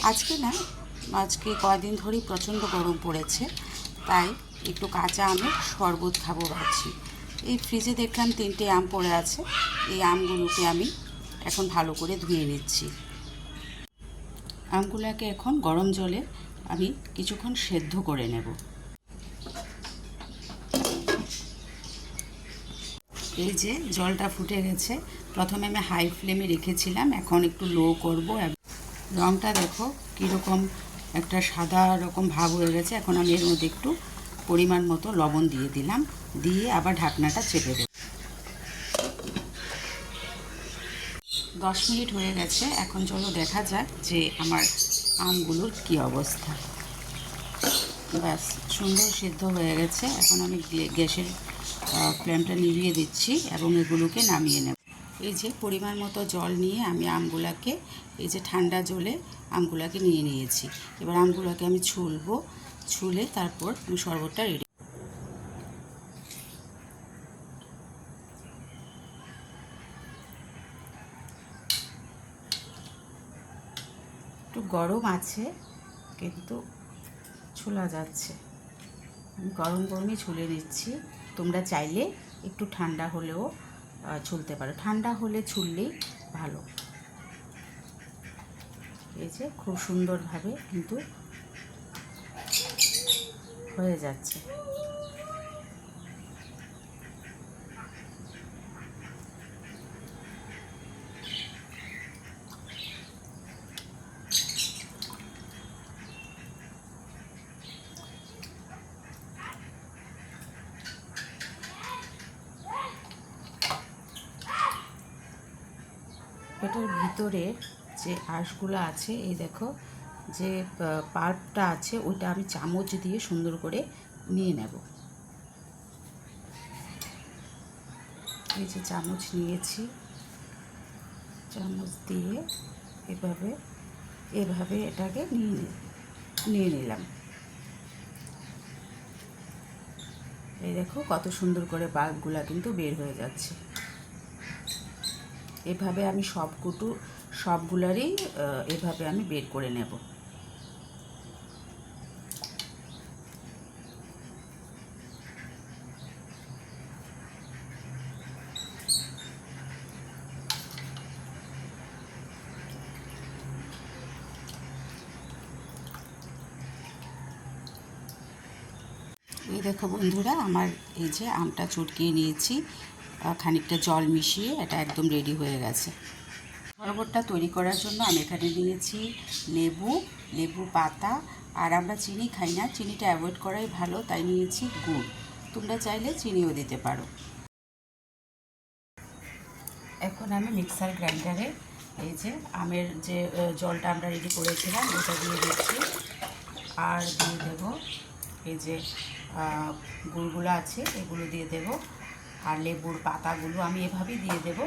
আজকে না আজকে কয়েকদিন ধরেই প্রচণ্ড গরম পড়েছে, তাই একটু কাঁচা আমের শরবত খাবো ভাবছি। এই ফ্রিজে দেখলাম 3টে আম পড়ে আছে, এই আমগুলোকে আমি এখন ভালো করে ধুয়ে নিচ্ছি। আমগুলোকে এখন গরম জলে আমি কিছুক্ষণ সেদ্ধ করে নেব। এই যে জলটা ফুটে গেছে, প্রথমে আমি হাই ফ্লেমে রেখেছিলাম, এখন একটু লো করব। রঙটা দেখো কীরকম একটা সাদা রকম ভাব হয়ে গেছে। এখন আমি এর মধ্যে একটু পরিমাণ মতো লবণ দিয়ে দিলাম, দিয়ে আবার ঢাকনাটা চেপে দেব। 10 মিনিট হয়ে গেছে, এখন চলো দেখা যাক যে আমার আমগুলোর কী অবস্থা। ব্যাস সুন্দর সিদ্ধ হয়ে গেছে। এখন আমি গ্যাসের ফ্লেমটা নিভিয়ে দিচ্ছি এবং এগুলোকে নামিয়ে নেব। এই যে পরিমাণ মতো জল নিয়ে আমি আমগুলাকে এই যে ঠান্ডা জলে আমগুলাকে নিয়ে নিয়েছি। এবার আমগুলাকে আমি ছুলবো, ছুলে তারপর আমি শরবতটা রেডি। একটু গরম আছে কিন্তু ছোলা যাচ্ছে। আমি গরম গরমই ছুলে নিচ্ছি। তোমরা চাইলে একটু ঠান্ডা হলেও ছুলতে পারো, ঠান্ডা হলে ছুললেই ভালো। এই যে খুব সুন্দরভাবে কিন্তু হয়ে যাচ্ছে। এটার ভিতরে যে আঁশগুলো আছে, এই দেখো যে পাল্পটা আছে, ওইটা আমি চামচ দিয়ে সুন্দর করে নিয়ে নেব। এই যে চামচ নিয়েছি, চামচ দিয়ে এভাবে এভাবে এটাকে নিয়ে নিলাম। এই দেখো কত সুন্দর করে পাল্পগুলো কিন্তু বের হয়ে যাচ্ছে। এভাবে আমি সবগুলারই এভাবে আমি বের করে নেব। এই দেখো বন্ধুরা, আমার এই যে আমটা চটকিয়ে নিয়েছি, খানিকটা জল মিশিয়ে এটা একদম রেডি হয়ে গেছে। শরবতটা তৈরি করার জন্য আমি এখানে নিয়েছি লেবু পাতা, আর আমরা চিনি খাই না, চিনিটা অ্যাভয়েড করাই ভালো, তাই নিয়েছি গুড়। তোমরা চাইলে চিনিও দিতে পারো। এখন আমি মিক্সার গ্রাইন্ডারে এই যে আমের যে জলটা আমরা রেডি করেছিলাম ওটা দিয়ে দিচ্ছি, আর দিয়ে দেব এই যে গুড়গুলো আছে এগুলো দিয়ে দেব, আর লেবুর পাতাগুলো আমি এভাবেই দিয়ে দেব।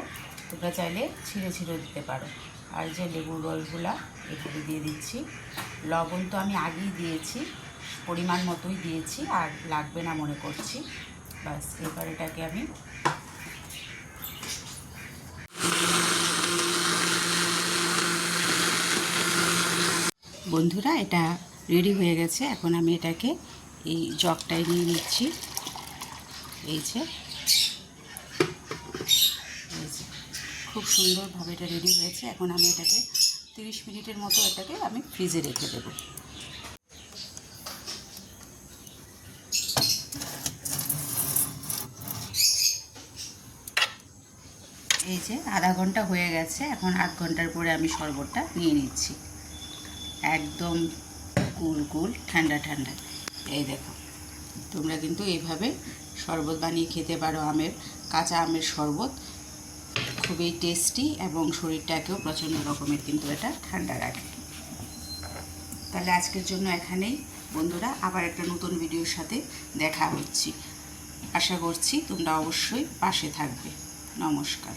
তোমরা চাইলে ছিঁড়ে দিতে পারো। আর যে লেবুর রসগুলা এভাবে দিয়ে দিচ্ছি। লবণ তো আমি আগেই দিয়েছি, পরিমাণ মতোই দিয়েছি, আর লাগবে না মনে করছি। বাস এবার এটাকে আমি বন্ধুরা এটা রেডি হয়ে গেছে। এখন আমি এটাকে এই জগটায় নিয়ে নিচ্ছি। এই যে খুব সুন্দরভাবে এটা রেডি হয়েছে। এখন আমি এটাকে 30 মিনিটের মতো এটাকে আমি ফ্রিজে রেখে দেব। এই যে আধা ঘন্টা হয়ে গেছে, এখন 8 ঘন্টার পরে আমি শরবতটা নিয়ে নিচ্ছি। একদম কুল ঠান্ডা। এই দেখো, তোমরা কিন্তু এইভাবে শরবত বানিয়ে খেতে পারো। কাঁচা আমের শরবত খুবই টেস্টি এবং শরীরটাকেও প্রচণ্ড রকমের কিন্তু এটা ঠান্ডা রাখে। তাহলে আজকের জন্য এখানেই বন্ধুরা, আবার একটা নতুন ভিডিওর সাথে দেখা হচ্ছে। আশা করছি তোমরা অবশ্যই পাশে থাকবে। নমস্কার।